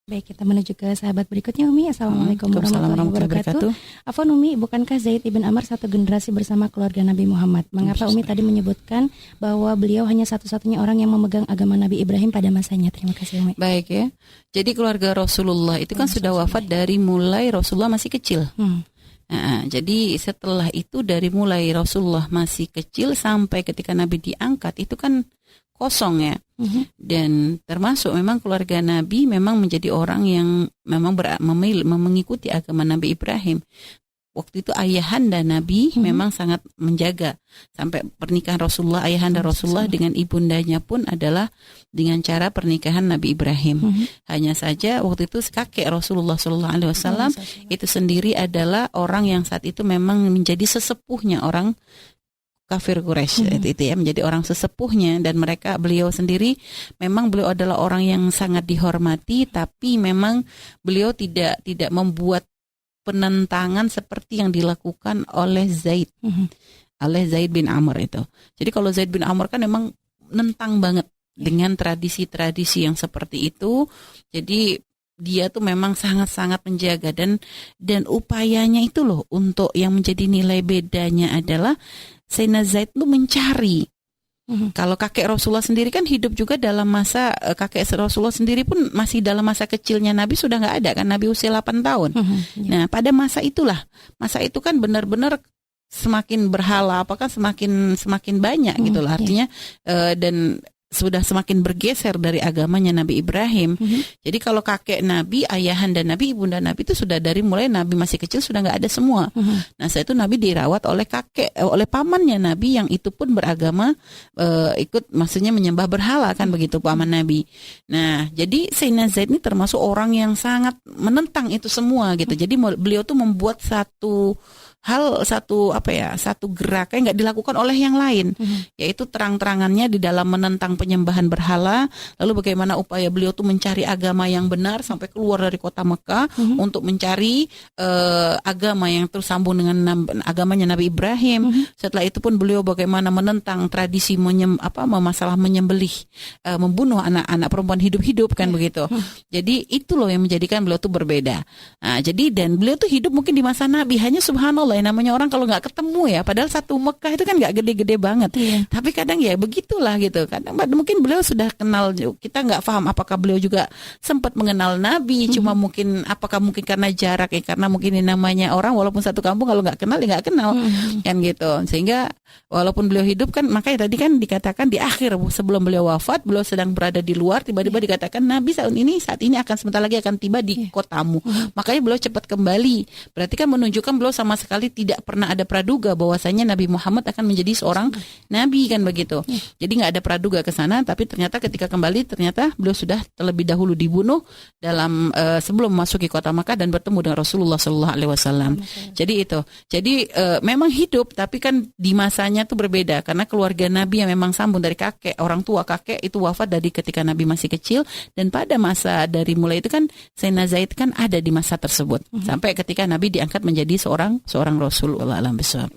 Baik, kita menuju ke sahabat berikutnya, Umi. Assalamualaikum warahmatullahi wabarakatuh. Afwan, Umi, bukankah Zaid ibn Amr satu generasi bersama keluarga Nabi Muhammad? Mengapa Umi tadi menyebutkan bahwa beliau hanya satu-satunya orang yang memegang agama Nabi Ibrahim pada masanya? Terima kasih, Umi. Baik ya. Jadi keluarga Rasulullah itu kan sudah wafat dari mulai Rasulullah masih kecil. Nah, jadi setelah itu dari mulai Rasulullah masih kecil sampai ketika Nabi diangkat itu kan kosong ya. Dan termasuk memang keluarga Nabi memang menjadi orang yang memang mengikuti agama Nabi Ibrahim. Waktu itu ayahanda Nabi memang sangat menjaga sampai pernikahan Rasulullah, ayahanda Rasulullah dengan ibundanya pun adalah dengan cara pernikahan Nabi Ibrahim. Hanya saja waktu itu kakek Rasulullah SAW itu sendiri adalah orang yang saat itu memang menjadi sesepuhnya orang kafir Quraisy itu ya, menjadi orang sesepuhnya, dan beliau sendiri memang beliau adalah orang yang sangat dihormati, tapi memang beliau tidak membuat penentangan seperti yang dilakukan oleh Zaid bin Amr itu. Jadi kalau Zaid bin Amr kan memang nentang banget dengan tradisi-tradisi yang seperti itu. Jadi dia tuh memang sangat-sangat menjaga, dan upayanya itu loh untuk yang menjadi nilai bedanya adalah Sayyidina Zaid tuh mencari. Kalau kakek Rasulullah sendiri kan hidup juga dalam masa kakek Rasulullah sendiri pun masih dalam masa kecilnya Nabi sudah nggak ada kan, Nabi usia 8 tahun. Nah pada masa itu kan benar-benar semakin berhala, apakah semakin banyak gitu lah artinya, dan sudah semakin bergeser dari agamanya Nabi Ibrahim. Jadi kalau kakek Nabi, ayahanda Nabi, ibunda Nabi itu sudah dari mulai Nabi masih kecil sudah nggak ada semua. Nah setelah itu Nabi dirawat oleh pamannya Nabi yang itu pun beragama maksudnya menyembah berhala kan begitu paman Nabi. Nah jadi Sayyidina Zaid ini termasuk orang yang sangat menentang itu semua gitu. Jadi beliau tuh membuat satu gerak yang nggak dilakukan oleh yang lain, yaitu terang-terangannya di dalam menentang penyembahan berhala. Lalu bagaimana upaya beliau tuh mencari agama yang benar sampai keluar dari kota Mekah untuk mencari agama yang tersambung dengan agamanya Nabi Ibrahim. Setelah itu pun beliau bagaimana menentang tradisi masalah menyembelih, membunuh anak-anak perempuan hidup-hidup kan begitu. Jadi itu loh yang menjadikan beliau tuh berbeda. Nah, jadi dan beliau tuh hidup mungkin di masa Nabi, hanya subhanallah namanya orang kalau nggak ketemu ya, padahal satu Mekah itu kan nggak gede-gede banget, tapi kadang ya begitulah gitu. Kadang mungkin beliau sudah kenal, kita nggak paham apakah beliau juga sempat mengenal Nabi, cuma mungkin karena jarak ya, karena mungkin ini namanya orang walaupun satu kampung kalau nggak kenal ya nggak kenal kan gitu. Sehingga walaupun beliau hidup kan, makanya tadi kan dikatakan di akhir sebelum beliau wafat beliau sedang berada di luar, tiba-tiba dikatakan Nabi saat ini akan sebentar lagi akan tiba di kotamu, makanya beliau cepat kembali. Berarti kan menunjukkan beliau sama sekali tidak pernah ada praduga bahwasanya Nabi Muhammad akan menjadi seorang nabi kan begitu. Jadi nggak ada praduga ke sana, tapi ternyata ketika kembali ternyata beliau sudah terlebih dahulu dibunuh dalam sebelum memasuki kota Makkah dan bertemu dengan Rasulullah SAW. Jadi itu. Jadi memang hidup, tapi kan di masanya tuh berbeda karena keluarga Nabi yang memang sambung dari kakek, orang tua kakek itu wafat dari ketika Nabi masih kecil, dan pada masa dari mulai itu kan Sayyidina Zaid kan ada di masa tersebut sampai ketika Nabi diangkat menjadi seorang Rasul. Wallahu a'lam bishawab.